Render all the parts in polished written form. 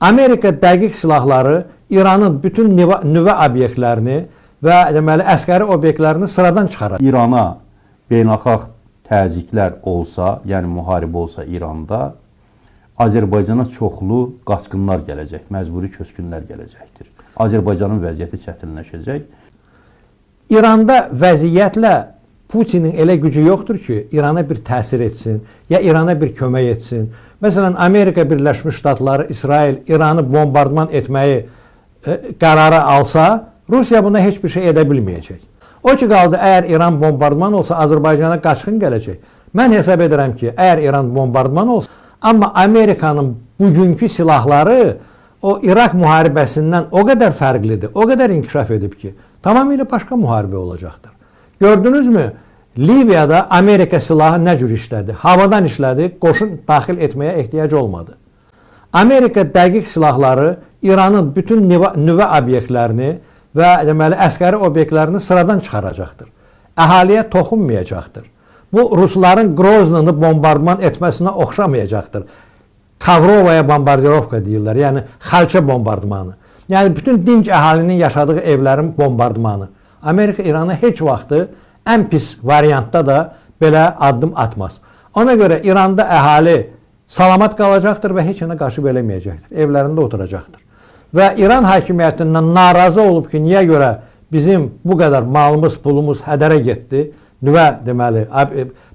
Amerika dəqiq silahları İranın bütün nüvə obyektlərini və deməli əskəri obyektlərini sıradan çıxarır. İrana beynəlxalq təzyiqlər olsa, yəni müharibə olsa İranda, Azərbaycana çoxlu qaçqınlar gələcək, məcburi köçkünlər gələcəkdir. Azərbaycanın vəziyyəti çətinləşəcək. İranda vəziyyətlə Putinin elə gücü yoxdur ki, İrana bir təsir etsin, ya İrana bir kömək etsin. Məsələn, Amerika Birləşmiş Ştatları, İsrail İranı bombardman etməyi qərara alsa, Rusiya buna heç bir şey edə bilməyəcək. O ki qaldı, əgər İran bombardman olsa, Azərbaycana qaçqın gələcək. Mən hesab edirəm ki, əgər İran bombardman olsa, amma Amerikanın bugünkü silahları o İraq müharibəsindən o qədər fərqlidir, o qədər inkişaf edib ki, tamamilə başqa müharibə olacaqdır. Gördünüzmü? Liviyada Amerika silahı nə cür işlədi? Havadan işlədi, qoşun daxil etməyə ehtiyac olmadı. Amerika dəqiq silahları İranın bütün nüvə obyektlərini və deməli əskəri obyektlərini sıradan çıxaracaqdır. Əhaliyə toxunmayacaqdır. Bu Rusların Groznını bombardman etməsinə oxşamayacaqdır. Kavrovaya bombardirovka deyirlər, yəni xalça bombardmanı. Yəni bütün dinc əhalinin yaşadığı evlərin bombardmanı. Amerika İrana heç vaxtı ən pis variantda da belə addım atmaz. Ona görə İranda əhali salamat qalacaqdır və heç yana qarşı eləməyəcəkdir. Evlərində oturacaqdır. Və İran hakimiyyətindən narazı olub ki, niyə görə bizim bu qədər malımız, pulumuz hədərə getdi, nüvə deməli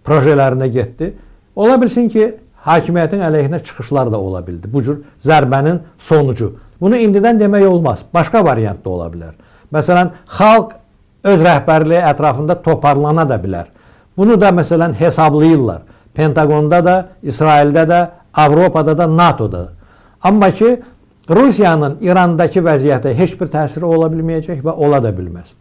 projələrinə getdi. Ola bilsin ki, hakimiyyətin əleyhinə çıxışlar da ola bildi. Bu cür zərbənin sonucu. Bunu indidən demək olmaz. Başqa variant da ola bilər. Məsələn, xalq öz rəhbərliyi ətrafında toparlana da bilər. Bunu da məsələn hesablayırlar. Pentagonda da, İsraildə də, Avropada da, NATO'da da. Amma ki, Rusiyanın İrandakı vəziyyətə heç bir təsiri ola bilməyəcək və ola da bilməz.